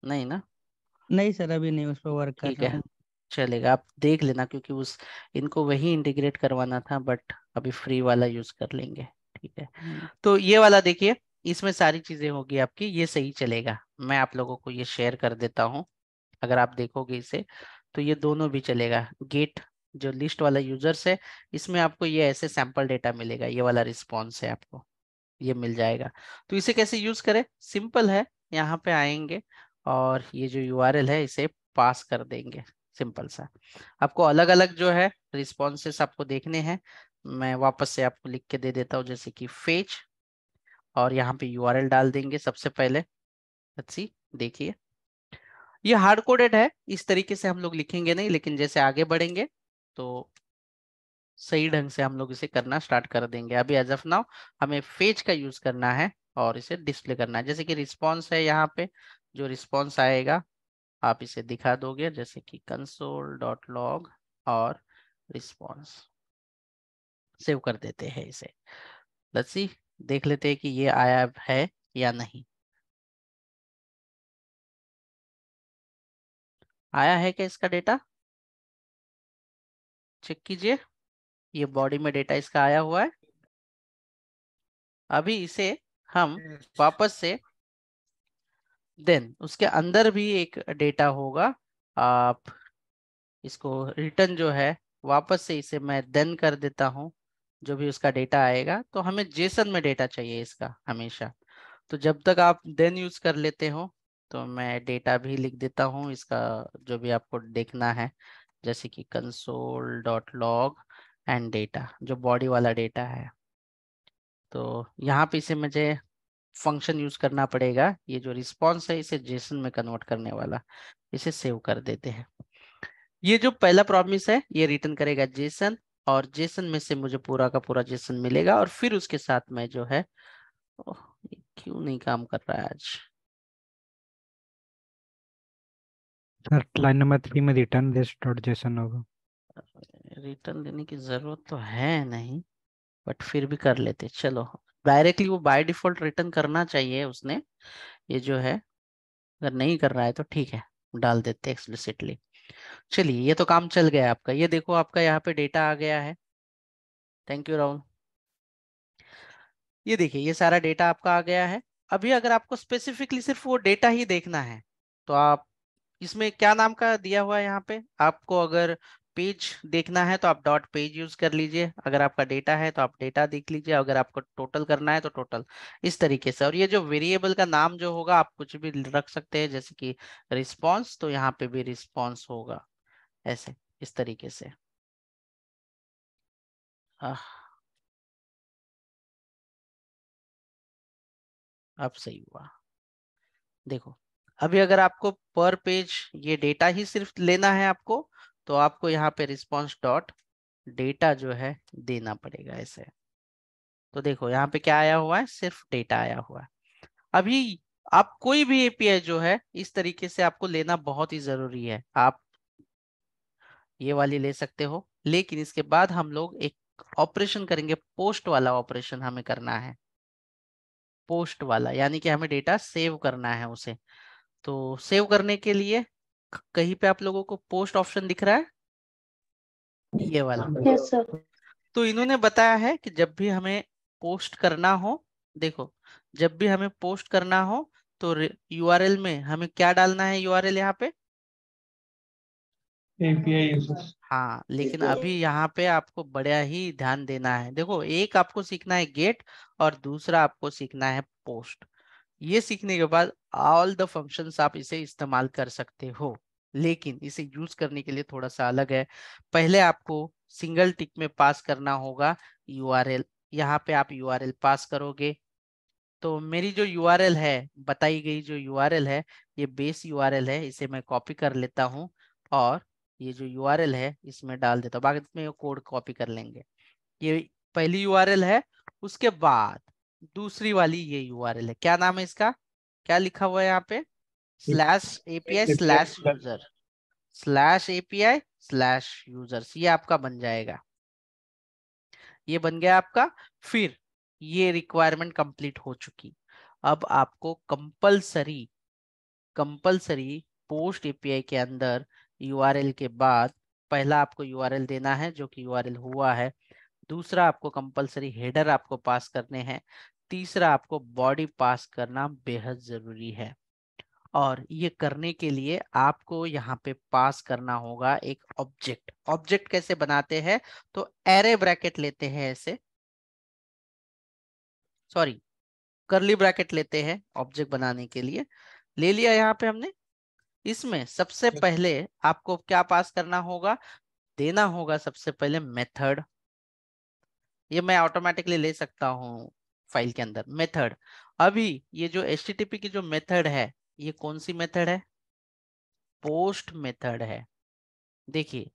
नहीं ना? नहीं सर, अभी नहीं उस पर वर्क कर ठीक रहा है, हूँ। चलेगा, आप देख लेना, क्योंकि उस इनको वही इंटीग्रेट करवाना था, बट अभी फ्री वाला यूज कर लेंगे। ठीक है, हम्म। तो ये वाला देखिए, इसमें सारी चीजें होगी आपकी, ये सही चलेगा। मैं आप लोगों को ये शेयर कर देता हूँ। अगर आप देखोगे इसे, तो ये दोनों भी चलेगा। गेट जो लिस्ट वाला यूजर्स है, इसमें आपको ये ऐसे सैंपल डेटा मिलेगा, ये वाला रिस्पॉन्स है आपको, ये मिल जाएगा। तो इसे कैसे यूज करें? सिंपल है, यहाँ पे आएंगे और ये जो यूआरएल है इसे पास कर देंगे। सिंपल सा। आपको अलग अलग जो है रिस्पॉन्सेस आपको देखने हैं, मैं वापस से आपको लिख के दे देता हूँ, जैसे कि फेच, और यहाँ पे यूआरएल डाल देंगे सबसे पहले। लेट्स सी, देखिए ये हार्ड कोडेड है, इस तरीके से हम लोग लिखेंगे नहीं, लेकिन जैसे आगे बढ़ेंगे तो सही ढंग से हम लोग इसे करना स्टार्ट कर देंगे। अभी एज ऑफ नाउ हमें फेच का यूज करना है और इसे डिस्प्ले करना है। जैसे कि रिस्पॉन्स है, यहाँ पे जो रिस्पॉन्स आएगा आप इसे दिखा दोगे, जैसे कि कंसोल डॉट लॉग और रिस्पॉन्स। सेव कर देते हैं इसे। लेट्स सी, देख लेते हैं कि ये आया है या नहीं। आया है क्या इसका डेटा? चेक कीजिए, ये बॉडी में डेटा इसका आया हुआ है। अभी इसे हम वापस से, देन उसके अंदर भी एक डेटा होगा, आप इसको रिटर्न जो है, वापस से इसे मैं देन कर देता हूँ। जो भी उसका डेटा आएगा, तो हमें जेसन में डेटा चाहिए इसका हमेशा। तो जब तक आप देन यूज कर लेते हो, तो मैं डेटा भी लिख देता हूँ इसका, जो भी आपको देखना है, जैसे कि console dot log and data, जो बॉडी वाला डेटा है। तो यहाँ पे इसे मुझे फंक्शन यूज करना पड़ेगा, ये जो रिस्पॉन्स है इसे जेसन में कन्वर्ट करने वाला। इसे सेव कर देते हैं। ये जो पहला प्रॉमिस है ये रिटर्न करेगा जेसन, और जेसन में से मुझे पूरा का पूरा जेसन मिलेगा, और फिर उसके साथ में जो है, ओह, ये क्यों नहीं काम कर रहा है आज? सर लाइन नंबर 3 में रिटर्न लिस्ट डॉट जेसन होगा। रिटर्न देने की जरूरत तो है नहीं, बट फिर भी कर लेते, चलो। डायरेक्टली वो बाय डिफॉल्ट रिटर्न करना चाहिए उसने, ये जो है, अगर नहीं कर रहा है तो ठीक है, डाल देते एक्सप्लिसिटली। चलिए, ये तो काम चल गया आपका। ये देखो, आपका यहाँ पे डेटा आ गया है। Thank you Rahul. ये देखिए, ये सारा डेटा आपका आ गया है। अभी अगर आपको स्पेसिफिकली सिर्फ वो डेटा ही देखना है, तो आप इसमें क्या नाम का दिया हुआ है यहाँ पे, आपको अगर पेज देखना है तो आप डॉट पेज यूज कर लीजिए, अगर आपका डेटा है तो आप डेटा देख लीजिए, अगर आपको टोटल करना है तो टोटल, इस तरीके से। और ये जो वेरिएबल का नाम जो होगा, आप कुछ भी रख सकते हैं, जैसे कि रिस्पॉन्स, तो यहाँ पे भी रिस्पॉन्स होगा, ऐसे, इस तरीके से। आह, अब सही हुआ। देखो, अभी अगर आपको पर पेज ये डेटा ही सिर्फ लेना है आपको, तो आपको यहाँ पे रिस्पॉन्स डॉट डेटा जो है देना पड़ेगा, ऐसे। तो देखो यहाँ पे क्या आया हुआ है, सिर्फ डेटा आया हुआ है। अभी आप कोई भी एपीआई जो है इस तरीके से आपको लेना बहुत ही जरूरी है। आप ये वाली ले सकते हो, लेकिन इसके बाद हम लोग एक ऑपरेशन करेंगे, पोस्ट वाला ऑपरेशन हमें करना है। पोस्ट वाला यानी कि हमें डेटा सेव करना है उसे। तो सेव करने के लिए कहीं पे आप लोगों को पोस्ट ऑप्शन दिख रहा है, ये वाला। Yes sir. तो इन्होंने बताया है कि जब भी हमें पोस्ट करना हो, देखो, जब भी हमें पोस्ट करना हो, तो यूआरएल में हमें क्या डालना है, यूआरएल यहाँ पे। API users. हाँ, लेकिन अभी यहाँ पे आपको बड़ा ही ध्यान देना है। देखो, एक आपको सीखना है गेट, और दूसरा आपको सीखना है पोस्ट। ये सीखने के बाद ऑल द फंक्शंस आप इसे इस्तेमाल कर सकते हो, लेकिन इसे यूज करने के लिए थोड़ा सा अलग है। पहले आपको सिंगल टिक में पास करना होगा यूआरएल। यहाँ पे आप यूआरएल पास करोगे, तो मेरी जो यूआरएल है, बताई गई जो यूआरएल है, ये बेस यूआरएल है, इसे मैं कॉपी कर लेता हूँ, और ये जो यूआरएल है इसमें डाल देता हूँ। बाद में कोड कॉपी कर लेंगे। ये पहली यूआरएल है। उसके बाद दूसरी वाली ये यूआरएल है, क्या नाम है इसका, क्या लिखा हुआ है यहाँ पे, slash API slash user, slash API slash users, ये आपका बन जाएगा। ये बन गया आपका। फिर ये रिक्वायरमेंट कंप्लीट हो चुकी। अब आपको कंपलसरी कंपलसरी पोस्ट एपीआई के अंदर यूआरएल के बाद पहला आपको यूआरएल देना है जो कि यूआरएल हुआ है, दूसरा आपको कंपलसरी हेडर आपको पास करने हैं, तीसरा आपको बॉडी पास करना बेहद जरूरी है। और ये करने के लिए आपको यहाँ पे पास करना होगा एक ऑब्जेक्ट। ऑब्जेक्ट कैसे बनाते हैं, तो एरे ब्रैकेट लेते हैं ऐसे, सॉरी कर्ली ब्रैकेट लेते हैं ऑब्जेक्ट बनाने के लिए, ले लिया यहाँ पे हमने। इसमें सबसे पहले आपको क्या पास करना होगा, देना होगा सबसे पहले मेथड। ये मैं ऑटोमेटिकली ले सकता हूँ फाइल के अंदर मेथड। अभी ये जो HTTP की जो मेथड है, ये कौन सी मेथड है, पोस्ट मेथड है। देखिए,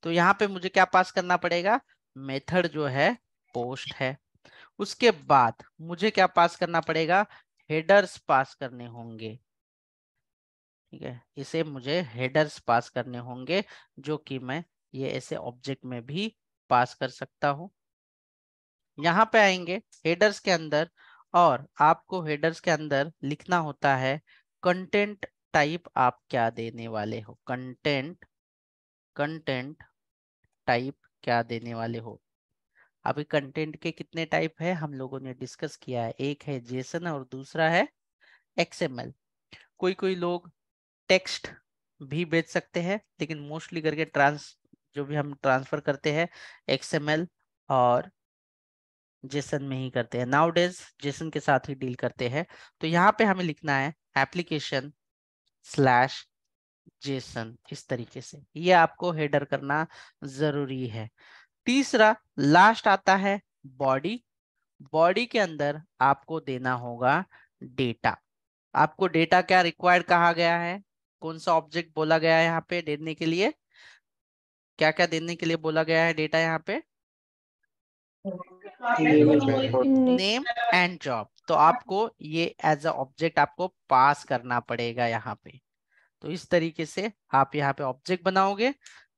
तो यहाँ पे मुझे क्या पास करना पड़ेगा, मेथड जो है पोस्ट है। उसके बाद मुझे क्या पास करना पड़ेगा, हेडर्स पास करने होंगे। ठीक है, इसे मुझे हेडर्स पास करने होंगे जो कि मैं ये ऐसे ऑब्जेक्ट में भी पास कर सकता हूँ। यहाँ पे आएंगे हेडर्स के अंदर, और आपको हेडर्स के अंदर लिखना होता है कंटेंट टाइप आप क्या देने वाले हो, कंटेंट टाइप क्या देने वाले हो। अभी कंटेंट के कितने टाइप है हम लोगों ने डिस्कस किया है, एक है जेसन और दूसरा है XML। कोई कोई लोग टेक्स्ट भी भेज सकते हैं, लेकिन मोस्टली करके जो भी हम ट्रांसफर करते हैं XML और जेसन में ही करते हैं। नाउडेज जेसन के साथ ही डील करते हैं। तो यहाँ पे हमें लिखना है एप्लीकेशन स्लैश जेसन, इस तरीके से ये आपको हेडर करना जरूरी है। तीसरा लास्ट आता है बॉडी। बॉडी के अंदर आपको देना होगा डेटा। आपको डेटा क्या रिक्वायर्ड कहा गया है, कौन सा ऑब्जेक्ट बोला गया है यहाँ पे देने के लिए, क्या क्या देने के लिए बोला गया है डेटा यहाँ पे, नेम एंड जॉब। तो आपको ये एज अ ऑब्जेक्ट आपको पास करना पड़ेगा यहाँ पे। तो इस तरीके से आप यहाँ पे ऑब्जेक्ट बनाओगे,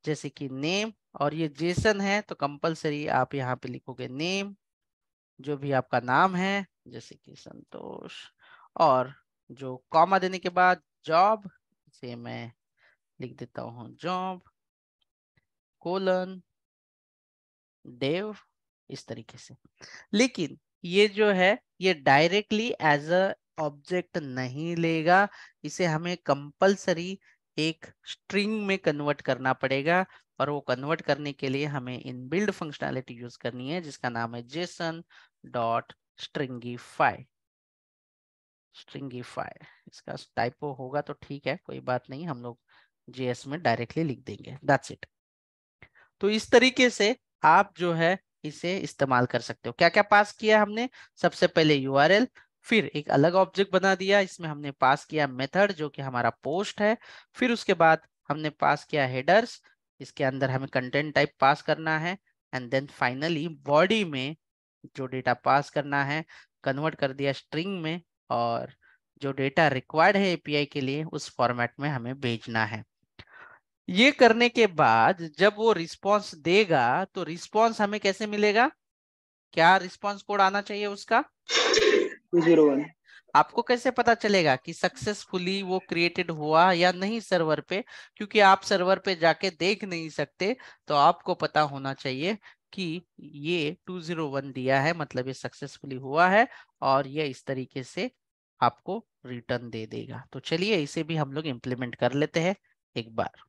जैसे कि नेम, और ये जेसन है तो कंपलसरी आप यहाँ पे लिखोगे नेम, जो भी आपका नाम है, जैसे कि संतोष, और जो कॉमा देने के बाद जॉब, से मैं लिख देता हूँ जॉब कोलन डेव, इस तरीके से। लेकिन ये जो है ये डायरेक्टली एज अ ऑब्जेक्ट नहीं लेगा, इसे हमें कंपलसरी एक स्ट्रिंग में कन्वर्ट करना पड़ेगा, और वो कन्वर्ट करने के लिए हमें इनबिल्ड फंक्शनैलिटी यूज करनी है जिसका नाम है जेसन डॉट स्ट्रिंगीफाई। स्ट्रिंगीफाई, इसका टाइपो होगा तो ठीक है, कोई बात नहीं, हम लोग JS में डायरेक्टली लिख देंगे, दैट्स इट। तो इस तरीके से आप जो है इसे इस्तेमाल कर सकते हो। क्या क्या पास किया हमने, सबसे पहले URL, फिर एक अलग ऑब्जेक्ट बना दिया, इसमें हमने पास किया मेथड जो कि हमारा पोस्ट है, फिर उसके बाद हमने पास किया हेडर्स, इसके अंदर हमें कंटेंट टाइप पास करना है, एंड देन फाइनली बॉडी में जो डेटा पास करना है कन्वर्ट कर दिया स्ट्रिंग में, और जो डेटा रिक्वायर्ड है API के लिए उस फॉर्मेट में हमें भेजना है। ये करने के बाद जब वो रिस्पॉन्स देगा तो रिस्पॉन्स हमें कैसे मिलेगा, क्या रिस्पॉन्स कोड आना चाहिए उसका 201। आपको कैसे पता चलेगा कि सक्सेसफुली वो क्रिएटेड हुआ या नहीं सर्वर पे, क्योंकि आप सर्वर पे जाके देख नहीं सकते। तो आपको पता होना चाहिए कि ये 201 दिया है, मतलब ये सक्सेसफुली हुआ है, और ये इस तरीके से आपको रिटर्न दे देगा। तो चलिए इसे भी हम लोग इम्प्लीमेंट कर लेते हैं एक बार।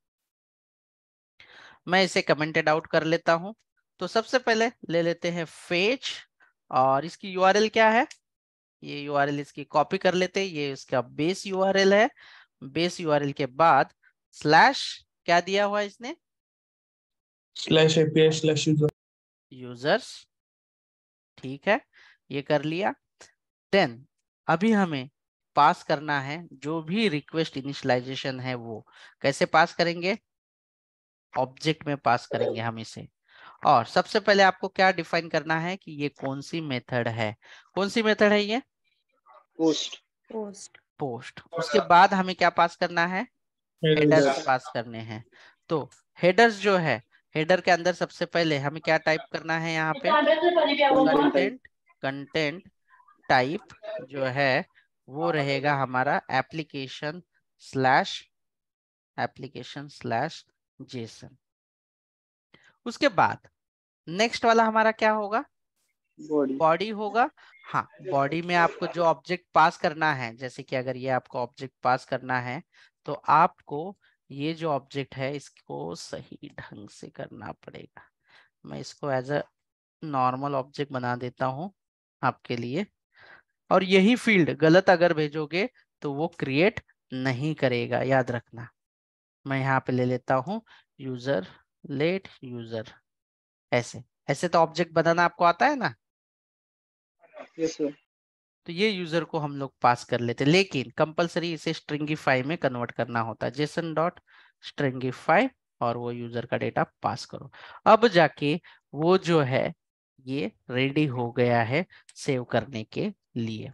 मैं इसे कमेंटेड आउट कर लेता हूं। तो सबसे पहले ले लेते हैं फेच, और इसकी URL क्या है, ये URL इसकी कॉपी कर लेते हैं, ये इसका बेस URL है। बेस URL के बाद स्लैश क्या दिया हुआ है इसने, /API/user। यूजर्स, ठीक है, ये कर लिया। देन अभी हमें पास करना है जो भी रिक्वेस्ट इनिशियलाइजेशन है, वो कैसे पास करेंगे, ऑब्जेक्ट में पास करेंगे हम इसे। और सबसे पहले आपको क्या डिफाइन करना है कि ये कौन सी मेथड है, कौन सी मेथड है ये, पोस्ट। उसके बाद हमें क्या पास करना है, हेडर्स पास करने हैं। तो हेडर्स जो है, हेडर के अंदर सबसे पहले हमें क्या टाइप करना है यहाँ पे, कंटेंट टाइप जो है वो रहेगा हमारा application slash application slash Jason. उसके बाद नेक्स्ट वाला हमारा क्या होगा, बॉडी। बॉडी होगा। हाँ, बॉडी में आपको जो ऑब्जेक्ट पास करना है, जैसे कि अगर ये आपको ऑब्जेक्ट पास करना है तो आपको ये जो ऑब्जेक्ट है इसको सही ढंग से करना पड़ेगा। मैं इसको एज अ नॉर्मल ऑब्जेक्ट बना देता हूँ आपके लिए। और यही फील्ड गलत अगर भेजोगे तो वो क्रिएट नहीं करेगा, याद रखना। मैं यहाँ पे ले लेता हूँ यूजर लेट यूजर, ऐसे ऐसे तो ऑब्जेक्ट बनाना आपको आता है ना। Yes sir. तो ये यूजर को हम लोग पास कर लेते, लेकिन कंपलसरी इसे स्ट्रिंगिफाई में कन्वर्ट करना होता है, जेसन डॉट स्ट्रिंगिफाई, और वो यूजर का डेटा पास करो। अब जाके वो जो है ये रेडी हो गया है सेव करने के लिए।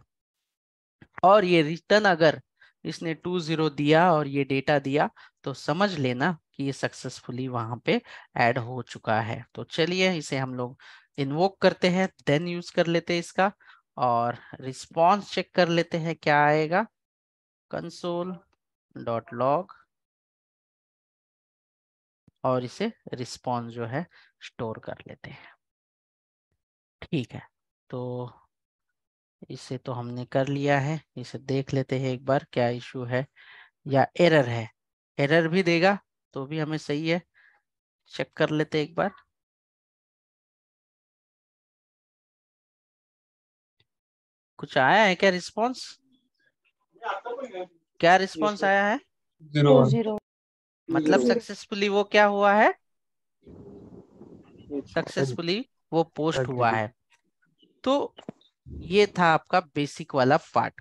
और ये रिटर्न अगर इसने 20 दिया और ये डेटा दिया तो समझ लेना कि ये सक्सेसफुली वहां पे ऐड हो चुका है। तो चलिए इसे हम लोग इन्वोक करते हैं, देन यूज कर लेते हैं इसका, और रिस्पॉन्स चेक कर लेते हैं क्या आएगा। console.log, और इसे रिस्पॉन्स जो है स्टोर कर लेते हैं। ठीक है, तो इसे तो हमने कर लिया है, इसे देख लेते हैं एक बार क्या इशू है या एरर है। एरर भी देगा तो भी हमें सही है, चेक कर लेते हैं एक बार। कुछ आया है क्या रिस्पॉन्स, क्या रिस्पॉन्स आया है? 0 मतलब 0 सक्सेसफुली वो क्या हुआ है, सक्सेसफुली वो पोस्ट हुआ है। तो ये था आपका बेसिक वाला पार्ट।